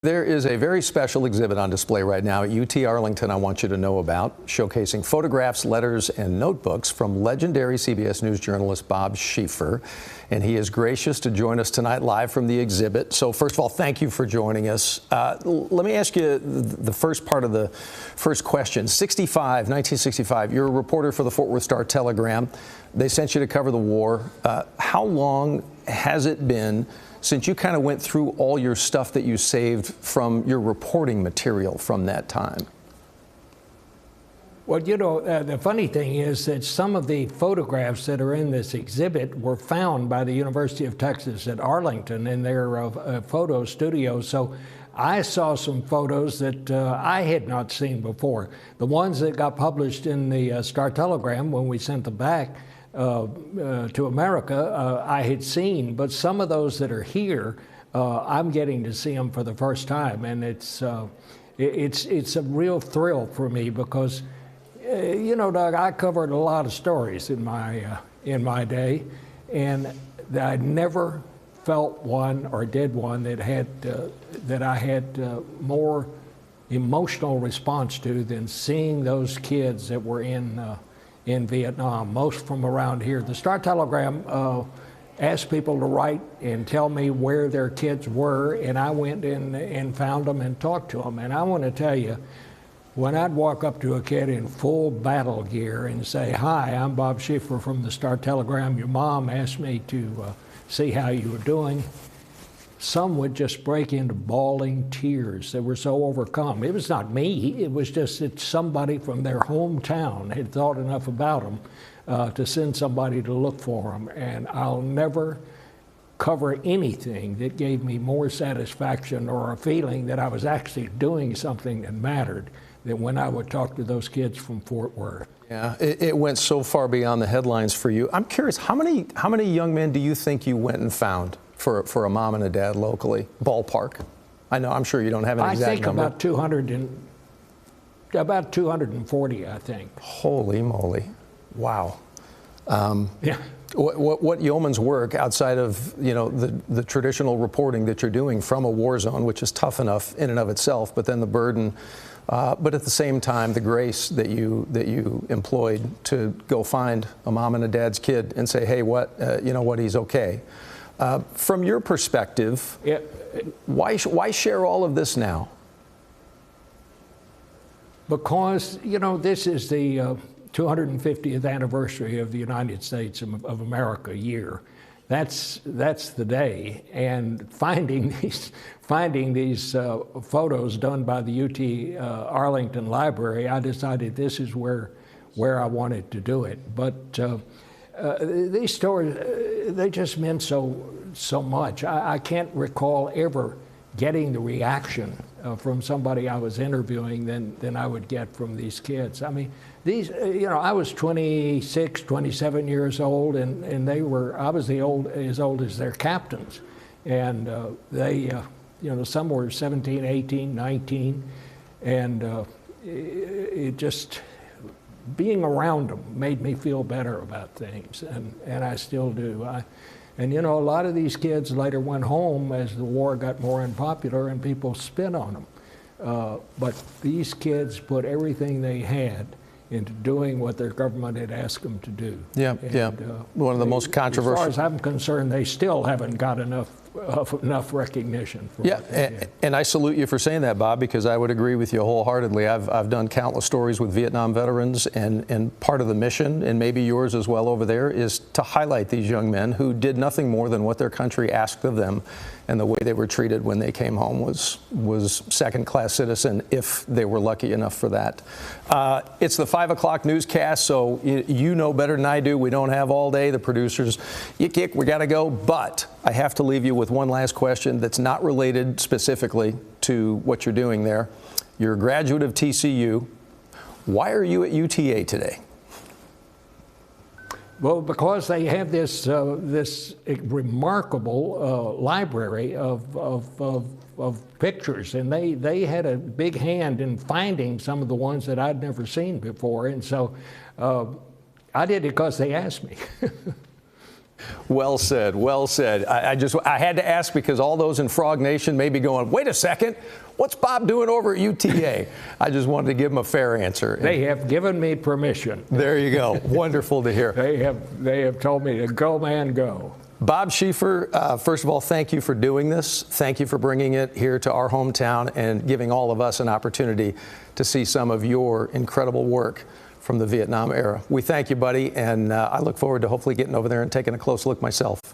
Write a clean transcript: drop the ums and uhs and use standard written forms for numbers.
There is a very special exhibit on display right now at UT Arlington I want you to know about, showcasing photographs, letters, and notebooks from legendary CBS News journalist Bob Schieffer. And he is gracious to join us tonight live from the exhibit. So first of all, thank you for joining us. Let me ask you the first part of the first question. 1965, you're a reporter for the Fort Worth Star-Telegram. They sent you to cover the war. How long has it been since you kind of went through all your stuff that you saved from your reporting material from that time? Well, you know, the funny thing is that some of the photographs that are in this exhibit were found by the University of Texas at Arlington in their photo studio. So I saw some photos that I had not seen before. The ones that got published in the Star-Telegram when we sent them back to America, I had seen, but some of those that are here, I'm getting to see them for the first time, and it's a real thrill for me because, you know, Doug, I covered a lot of stories in my day, and I never felt one or did one that I had more emotional response to than seeing those kids that were in Vietnam, most from around here. The Star-Telegram asked people to write and tell me where their kids were, and I went in and found them and talked to them. And I want to tell you, when I'd walk up to a kid in full battle gear and say, "Hi, I'm Bob Schieffer from the Star-Telegram. Your mom asked me to see how you were doing," some would just break into bawling tears. They were so overcome. It was not me. It was just that somebody from their hometown had thought enough about them to send somebody to look for them. And I'll never cover anything that gave me more satisfaction or a feeling that I was actually doing something that mattered than when I would talk to those kids from Fort Worth. Yeah, it went so far beyond the headlines for you. I'm curious, how many young men do you think you went and found for a mom and a dad locally, ballpark? I'm sure you don't have an exact number. I think about 240, I think. Holy moly. Wow. Yeah. What yeoman's work outside of, you know, the traditional reporting that you're doing from a war zone, which is tough enough in and of itself, but then the burden, but at the same time, the grace that you employed to go find a mom and a dad's kid and say, hey, you know what, he's okay. From your perspective, yeah. Why share all of this now? Because, you know, this is the 250th anniversary of the United States of America year. That's the day. And finding these photos done by the UT Arlington Library, I decided this is where I wanted to do it. But these stories, they just meant so much. I can't recall ever getting the reaction from somebody I was interviewing than I would get from these kids. I mean, you know, I was 26, 27 years old, and I was as old as their captains. And you know, some were 17, 18, 19, and it just, being around them made me feel better about things, and I still do. And you know, a lot of these kids later went home as the war got more unpopular and people spit on them. But these kids put everything they had into doing what their government had asked them to do. Yeah, yeah. One of the most controversial. As far as I'm concerned, they still haven't got enough recognition for and I salute you for saying that, Bob, because I would agree with you wholeheartedly. I've done countless stories with Vietnam veterans, and part of the mission, and maybe yours as well over there, is to highlight these young men who did nothing more than what their country asked of them, and the way they were treated when they came home was second-class citizen, if they were lucky enough for that. It's the 5 o'clock newscast, so you know better than I do. We don't have all day. The producers, we got to go, but I have to leave you with one last question that's not related specifically to what you're doing there. You're a graduate of TCU. Why are you at UTA today? Well, because they have this remarkable library of pictures, and they had a big hand in finding some of the ones that I'd never seen before, and so I did it because they asked me. Well said. Well said. I had to ask because all those in Frog Nation may be going, wait a second, what's Bob doing over at UTA? I just wanted to give him a fair answer. They have given me permission. There you go. Wonderful to hear. They have told me to go, man, go. Bob Schieffer, first of all, thank you for doing this. Thank you for bringing it here to our hometown and giving all of us an opportunity to see some of your incredible work from the Vietnam era. We thank you, buddy, and I look forward to hopefully getting over there and taking a close look myself.